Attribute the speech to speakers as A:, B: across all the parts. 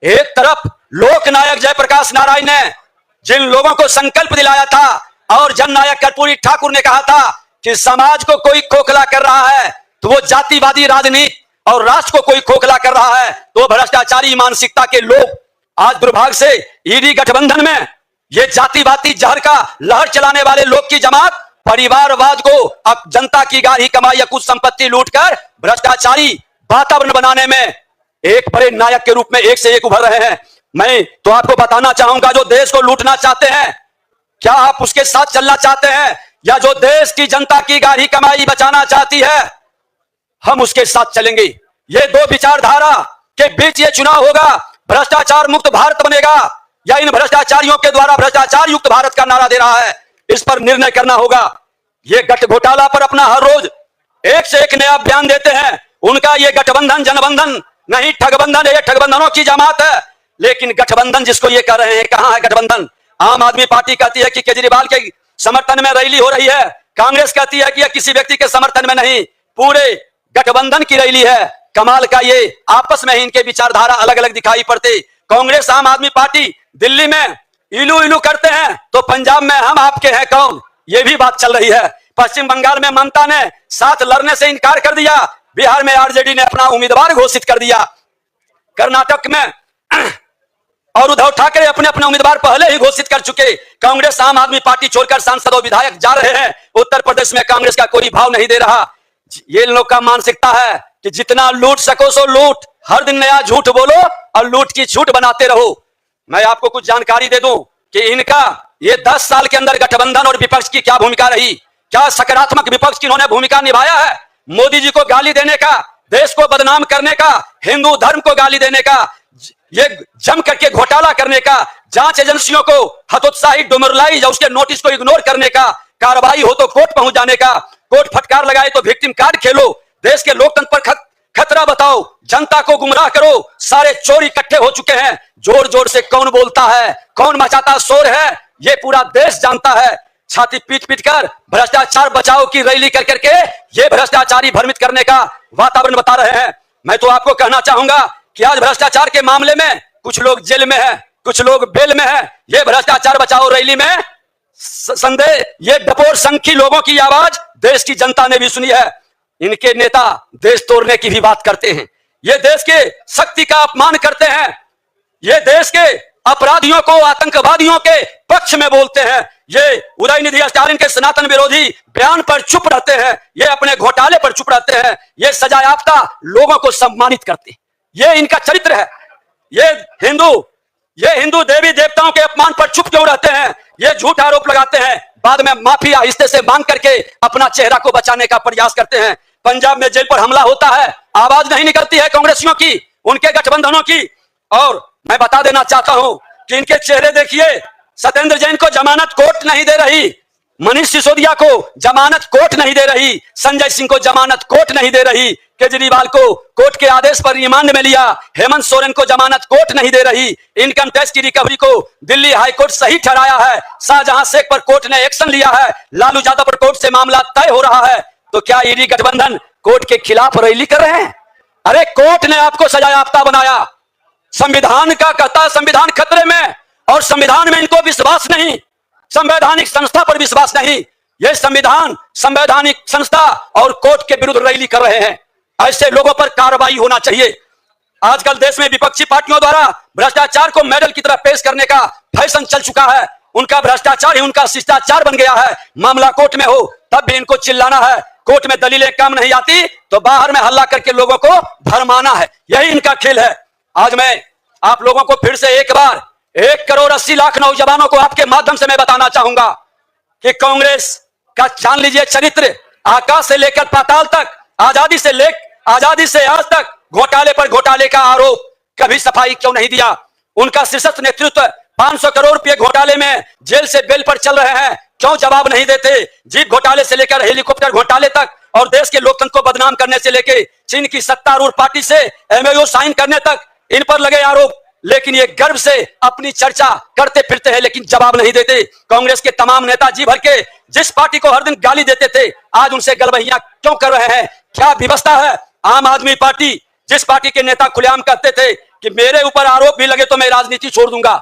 A: एक तरफ लोकनायक जयप्रकाश नारायण ने जिन लोगों को संकल्प दिलाया था और जननायक कर्पूरी ठाकुर ने कहा था कि समाज को कोई खोखला कर रहा है तो वो जातिवादी राजनीति और राष्ट्र को कोई खोखला कर रहा है तो भ्रष्टाचारी मानसिकता के लोग आज दुर्भाग्य से ईडी गठबंधन में ये जातिवादी जहर का लहर चलाने वाले लोग की जमात परिवारवाद को अब जनता की गाढ़ी कमाई या कुछ संपत्ति लूटकर भ्रष्टाचारी वातावरण बनाने में एक बड़े नायक के रूप में एक से एक उभर रहे हैं। मैं तो आपको बताना चाहूंगा, जो देश को लूटना चाहते हैं, क्या आप उसके साथ चलना चाहते हैं, या जो देश की जनता की गाढ़ी कमाई बचाना चाहती है, हम उसके साथ चलेंगे। ये दो विचारधारा के बीच ये चुनाव होगा। भ्रष्टाचार मुक्त भारत बनेगा या इन भ्रष्टाचारियों के द्वारा भ्रष्टाचार युक्त भारत का नारा दे रहा है, इस पर निर्णय करना होगा। ये गठ घोटाला पर अपना हर रोज एक से एक नया बयान देते हैं। उनका ये गठबंधन जनबंधन नहीं, ठगबंधन है, ये ठगबंधनों की जमात है। लेकिन गठबंधन जिसको ये कर रहे हैं, कहां है गठबंधन? आम आदमी पार्टी कहती है कि केजरीवाल के समर्थन में रैली हो रही है, कांग्रेस कहती है कि यह किसी व्यक्ति के समर्थन में नहीं, पूरे गठबंधन की रैली है। कमाल का ये आपस में ही इनके विचारधारा अलग अलग दिखाई पड़ते। कांग्रेस आम आदमी पार्टी दिल्ली में इलू इलू करते हैं तो पंजाब में हम आपके हैं कौन, ये भी बात चल रही है। पश्चिम बंगाल में ममता ने साथ लड़ने से इनकार कर दिया, बिहार में आरजेडी ने अपना उम्मीदवार घोषित कर दिया, कर्नाटक में और उद्धव ठाकरे अपने अपने उम्मीदवार पहले ही घोषित कर चुके। कांग्रेस आम आदमी पार्टी छोड़कर सांसद और विधायक जा रहे हैं। उत्तर प्रदेश में कांग्रेस का कोई भाव नहीं दे रहा। ये लोग का मानसिकता है कि जितना लूट सको सो लूट, हर दिन नया झूठ बोलो और लूट की झूठ बनाते रहो। मैं आपको कुछ जानकारी दे दूं कि इनका ये 10 साल के अंदर गठबंधन और विपक्ष की क्या भूमिका रही, क्या सकारात्मक विपक्ष की इन्होंने भूमिका निभाया है। मोदी जी को गाली देने का, देश को बदनाम करने का, हिंदू धर्म को गाली देने का, ये जम करके घोटाला करने का, जांच एजेंसियों को हतोत्साही डोमरलाई या उसके नोटिस को इग्नोर करने का, कार्रवाई हो तो कोर्ट पहुंच जाने का, कोर्ट फटकार लगाए तो विक्टिम कार्ड खेलो, देश के लोकतंत्र पर खतरा बताओ, जनता को गुमराह करो। सारे चोर इकट्ठे हो चुके हैं। जोर जोर से कौन बोलता है, कौन मचाता शोर है, ये पूरा देश जानता है। छाती पीट पीट कर भ्रष्टाचार बचाओ की रैली कर करके ये भ्रष्टाचारी भ्रमित करने का वातावरण बता रहे हैं। मैं तो आपको कहना चाहूंगा कि आज भ्रष्टाचार के मामले में कुछ लोग जेल में है, कुछ लोग बेल में है। ये भ्रष्टाचार बचाओ रैली में संदेह, ये डपोर संख्यी लोगों की आवाज देश की जनता ने भी सुनी है। इनके नेता देश तोड़ने की भी बात करते हैं, ये देश के शक्ति का अपमान करते हैं, ये देश के अपराधियों को आतंकवादियों के पक्ष में बोलते हैं। ये उदयनिधि स्टालिन के सनातन विरोधी बयान पर चुप रहते हैं, ये अपने घोटाले पर चुप रहते हैं, ये सजायाफ्ता लोगों को सम्मानित करते हैं। ये इनका चरित्र है। ये हिंदू देवी देवताओं के अपमान पर चुप क्यों रहते हैं? ये झूठ आरोप लगाते हैं, बाद में माफी आहिस्ते से मांग करके अपना चेहरा को बचाने का प्रयास करते हैं। पंजाब में जेल पर हमला होता है, आवाज नहीं निकलती है कांग्रेसियों की, उनके गठबंधनों की। और मैं बता देना चाहता हूं कि इनके चेहरे देखिए। सत्येंद्र जैन को जमानत कोर्ट नहीं दे रही, मनीष सिसोदिया को जमानत कोर्ट नहीं दे रही, संजय सिंह को जमानत कोर्ट नहीं दे रही, केजरीवाल को कोर्ट के आदेश पर रिमांड में लिया, हेमंत सोरेन को जमानत कोर्ट नहीं दे रही। इनकम टैक्स की रिकवरी को दिल्ली हाईकोर्ट सही ठहराया है, शाहजहां शेख पर कोर्ट ने एक्शन लिया है, लालू यादव पर कोर्ट से मामला तय हो रहा है। तो क्या ईडी गठबंधन कोर्ट के खिलाफ रैली कर रहे हैं? अरे कोर्ट ने आपको सजायाफ्ता बनाया, संविधान का कहता, संविधान खतरे में, और संविधान में इनको विश्वास नहीं, संवैधानिक संस्था पर विश्वास नहीं। ये संविधान, संवैधानिक संस्था और कोर्ट के विरुद्ध रैली कर रहे हैं। ऐसे लोगों पर कार्रवाई होना चाहिए। आजकल देश में विपक्षी पार्टियों द्वारा भ्रष्टाचार को मेडल की तरह पेश करने का फैशन चल चुका है। उनका भ्रष्टाचार ही उनका शिष्टाचार बन गया है। मामला कोर्ट में हो तब भी इनको चिल्लाना है, कोर्ट में दलीलें काम नहीं आती तो बाहर में हल्ला करके लोगों को भरमाना है। यही इनका खेल है। आज मैं आप लोगों को फिर से एक बार 1,80,00,000 नौजवानों को आपके माध्यम से मैं बताना चाहूंगा कि कांग्रेस का जान लीजिए चरित्र, आकाश से लेकर पाताल तक, आजादी से आज तक घोटाले पर घोटाले का आरोप, कभी सफाई क्यों नहीं दिया? उनका शीर्षस्थ नेतृत्व 500 करोड़ रुपए घोटाले में जेल से बेल पर चल रहे हैं, क्यों जवाब नहीं देते? जीप घोटाले से लेकर हेलीकॉप्टर घोटाले तक और देश के लोकतंत्र को बदनाम करने से लेकर चीन की सत्तारूढ़ पार्टी से एमओयू साइन करने तक इन पर लगे आरोप। लेकिन ये गर्व से अपनी चर्चा करते फिरते हैं, लेकिन जवाब नहीं देते। कांग्रेस के तमाम नेता जी भर के जिस पार्टी को हर दिन गाली देते थे, आज उनसे गलबहियां क्यों कर रहे हैं? क्या व्यवस्था है? आम आदमी पार्टी, जिस पार्टी के नेता खुलेआम कहते थे कि मेरे ऊपर आरोप भी लगे तो मैं राजनीति छोड़ दूंगा।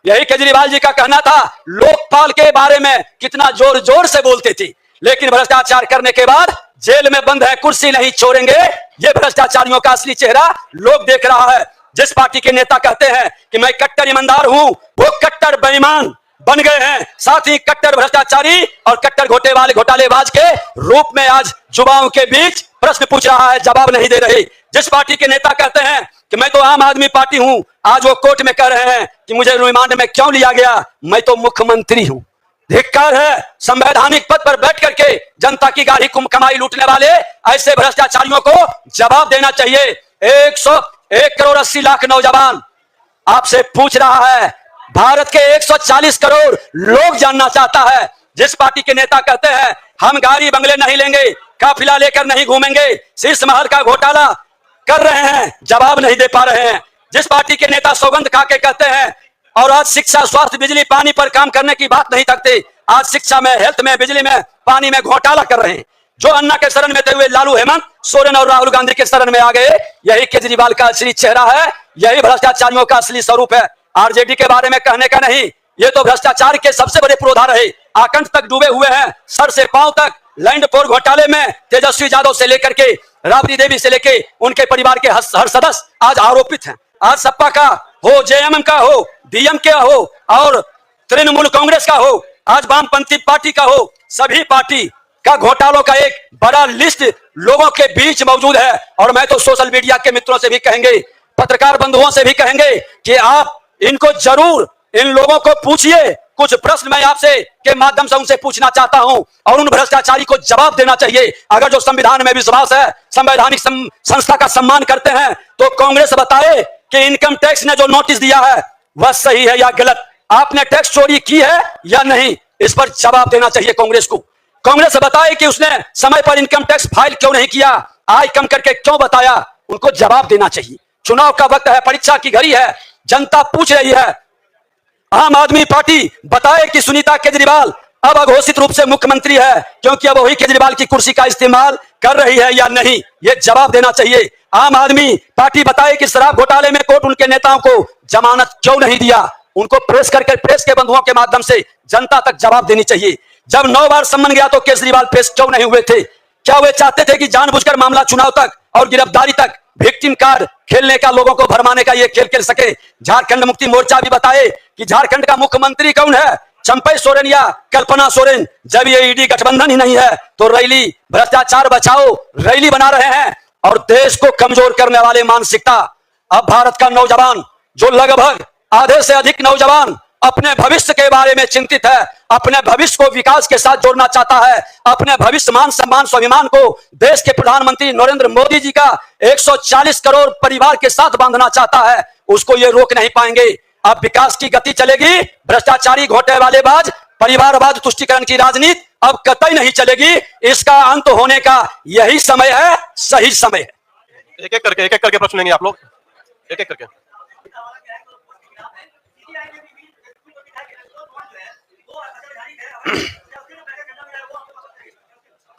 A: यही केजरीवाल जी का कहना था। लोकपाल के बारे में कितना जोर जोर से बोलते थे, लेकिन भ्रष्टाचार करने के बाद जेल में बंद है, कुर्सी नहीं छोड़ेंगे। ये भ्रष्टाचारियों का असली चेहरा लोग देख रहा है। जिस पार्टी के नेता कहते हैं कि मैं कट्टर ईमानदार हूं, वो कट्टर बेईमान बन गए हैं। साथ ही कट्टर भ्रष्टाचारी और कट्टर घोटालेबाज के रूप में आज युवाओं के बीच प्रश्न पूछ रहा है, जवाब नहीं दे रहे। जिस पार्टी के नेता कहते हैं कि मैं तो आम आदमी पार्टी हूं, आज वो कोर्ट में कह रहे हैं कि मुझे रिमांड में क्यों लिया गया, मैं तो मुख्यमंत्री हूं। धिक्कार है। संवैधानिक पद पर बैठ करके जनता की गाड़ी कमाई लूटने वाले ऐसे भ्रष्टाचारियों को जवाब देना चाहिए। 101 करोड़ 80 लाख नौजवान आपसे पूछ रहा है, भारत के 140 करोड़ लोग जानना चाहता है। जिस पार्टी के नेता कहते हैं हम गाड़ी बंगले नहीं लेंगे, काफिला लेकर नहीं घूमेंगे, शीश महल का घोटाला कर रहे हैं, जवाब नहीं दे पा रहे हैं। जिस पार्टी के नेता सौगंध खा के कहते हैं और आज शिक्षा, स्वास्थ्य, बिजली, पानी पर काम करने की बात नहीं करते, आज शिक्षा में, हेल्थ में, बिजली में, पानी में घोटाला कर रहे हैं। जो अन्ना के शरण में थे हुए लालू, हेमंत सोरेन और राहुल गांधी के शरण में आ गए। यही केजरीवाल का असली चेहरा है, यही भ्रष्टाचारियों का असली स्वरूप है। आरजेडी के बारे में कहने का नहीं, ये तो भ्रष्टाचार के सबसे बड़े पुरोधा रहे, आकंठ तक डूबे हुए हैं, सर से पांव तक। लैंड पोर्ट घोटाले में तेजस्वी यादव से लेकर के राबड़ी देवी से लेकर उनके परिवार के हर सदस्य आज आरोपित हैं। आज सपा का हो, जेएमएम का हो, डीएम का हो और तृणमूल कांग्रेस का हो, आज वामपंथी पार्टी का हो, सभी पार्टी का घोटालों का एक बड़ा लिस्ट लोगों के बीच मौजूद है। और मैं तो सोशल मीडिया के मित्रों से भी कहेंगे, पत्रकार बंधुओं से भी कहेंगे कि आप इनको जरूर, इन लोगों को पूछिए। कुछ प्रश्न मैं आपसे के माध्यम से उनसे पूछना चाहता हूं और उन भ्रष्टाचारी को जवाब देना चाहिए। अगर जो संविधान में विश्वास है, संवैधानिक संस्था का सम्मान करते हैं, तो कांग्रेस बताए कि इनकम टैक्स ने जो नोटिस दिया है वह सही है या गलत। आपने टैक्स चोरी की है या नहीं, इस पर जवाब देना चाहिए कांग्रेस को। कांग्रेस बताए कि उसने समय पर इनकम टैक्स फाइल क्यों नहीं किया, आय कम करके क्यों बताया, उनको जवाब देना चाहिए। चुनाव का वक्त है, परीक्षा की घड़ी है, जनता पूछ रही है। आम आदमी पार्टी बताए कि सुनीता केजरीवाल अब अघोषित रूप से मुख्यमंत्री है, क्योंकि अब वही केजरीवाल की कुर्सी का इस्तेमाल कर रही है या नहीं, यह जवाब देना चाहिए। आम आदमी पार्टी बताए कि शराब घोटाले में कोर्ट उनके नेताओं को जमानत क्यों नहीं दिया, उनको प्रेस के बंधुओं के माध्यम से जनता तक जवाब देनी चाहिए। जब 9 बार सम्मन गया तो केजरीवाल पेश क्यों नहीं हुए थे? क्या वे चाहते थे कि जानबूझकर मामला चुनाव तक और गिरफ्तारी तक विक्टिम कार्ड खेलने का, लोगों को भरमाने का ये खेल खेल सके? झारखंड मुक्ति मोर्चा भी बताए कि झारखंड का मुख्यमंत्री कौन है, चंपई सोरेन या कल्पना सोरेन? जब ये ईडी गठबंधन ही नहीं है तो रैली, भ्रष्टाचार बचाओ रैली बना रहे हैं और देश को कमजोर करने वाले मानसिकता। अब भारत का नौजवान, जो लगभग आधे से अधिक नौजवान अपने भविष्य के बारे में चिंतित है, अपने भविष्य को विकास के साथ जोड़ना चाहता है, अपने भविष्य, मान सम्मान, स्वाभिमान को देश के प्रधानमंत्री नरेंद्र मोदी जी का 140 करोड़ परिवार के साथ बांधना चाहता है, उसको ये रोक नहीं पाएंगे। अब विकास की गति चलेगी, भ्रष्टाचारी, घोटालेबाज, परिवारवाद, तुष्टीकरण की राजनीति अब कतई नहीं चलेगी। इसका अंत होने का यही समय है, सही समय है।
B: एक एक करके प्रश्न लेंगे आप लोग, एक एक करके।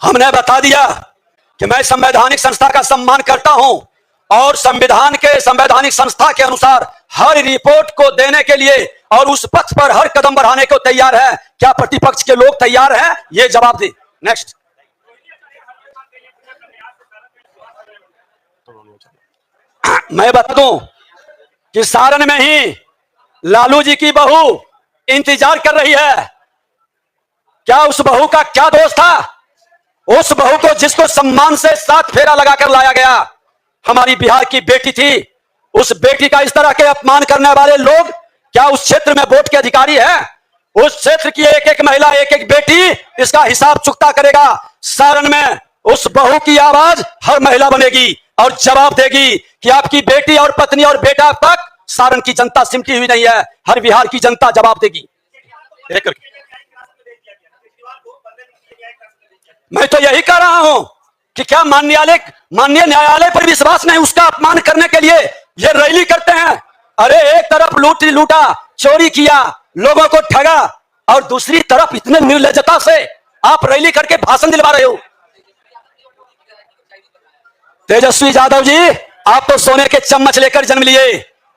A: हमने बता दिया कि मैं संवैधानिक संस्था का सम्मान करता हूं और संविधान के, संवैधानिक संस्था के अनुसार हर रिपोर्ट को देने के लिए और उस पक्ष पर हर कदम बढ़ाने को तैयार है। क्या प्रतिपक्ष के लोग तैयार हैं? ये जवाब दे। नेक्स्ट। मैं बता दूं कि सारण में ही लालू जी की बहू इंतजार कर रही है। क्या उस बहू का क्या दोष था? उस बहू को, जिसको सम्मान से 7 फेरा लगाकर लाया गया, हमारी बिहार की बेटी थी, उस बेटी का इस तरह के अपमान करने वाले लोग क्या उस क्षेत्र में वोट के अधिकारी हैं? उस क्षेत्र की एक एक महिला, एक एक बेटी इसका हिसाब चुकता करेगा। सारण में उस बहू की आवाज हर महिला बनेगी और जवाब देगी कि आपकी बेटी और पत्नी और बेटा तक सारण की जनता सिमटी हुई नहीं है, हर बिहार की जनता जवाब देगी।
B: एक करके।
A: मैं तो यही कह रहा हूं कि क्या माननीय न्यायालय पर विश्वास नहीं, उसका अपमान करने के लिए ये रैली करते हैं? अरे एक तरफ लूटा, चोरी किया, लोगों को ठगा और दूसरी तरफ इतने निर्लज्जता से आप रैली करके भाषण दिलवा रहे हो। तेजस्वी यादव जी, आप तो सोने के चम्मच लेकर जन्म लिए,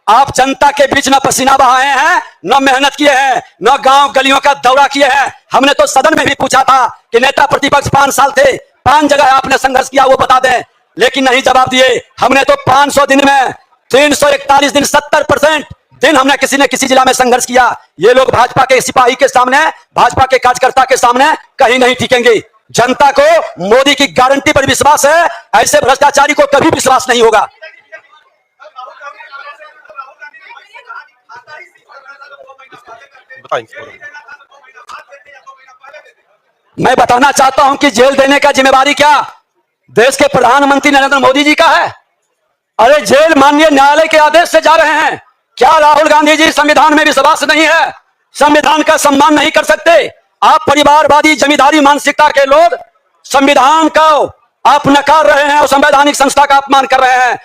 A: आप जनता के बीच न पसीना बहाए हैं, न मेहनत किए हैं, न गांव गलियों का दौरा किए हैं। हमने तो सदन में भी पूछा था कि नेता प्रतिपक्ष 5 साल थे, 5 जगह आपने संघर्ष किया, वो बता दें, लेकिन नहीं जवाब दिए। हमने तो 500 दिन में 341 दिन 70% दिन हमने किसी न किसी जिला में संघर्ष किया। ये लोग भाजपा के सिपाही के सामने, भाजपा के कार्यकर्ता के सामने कहीं नहीं टिकेंगे। जनता को मोदी की गारंटी पर विश्वास है, ऐसे भ्रष्टाचारी को कभी विश्वास नहीं होगा।
B: बताइए।
A: मैं बताना चाहता हूं कि जेल देने का जिम्मेवारी क्या देश के प्रधानमंत्री नरेंद्र मोदी जी का है? अरे जेल माननीय न्यायालय के आदेश से जा रहे हैं। क्या राहुल गांधी जी संविधान में विश्वास नहीं है? संविधान का सम्मान नहीं कर सकते? आप परिवारवादी जमींदारी मानसिकता के लोग संविधान का आप नकार रहे हैं और संवैधानिक संस्था का अपमान कर रहे हैं।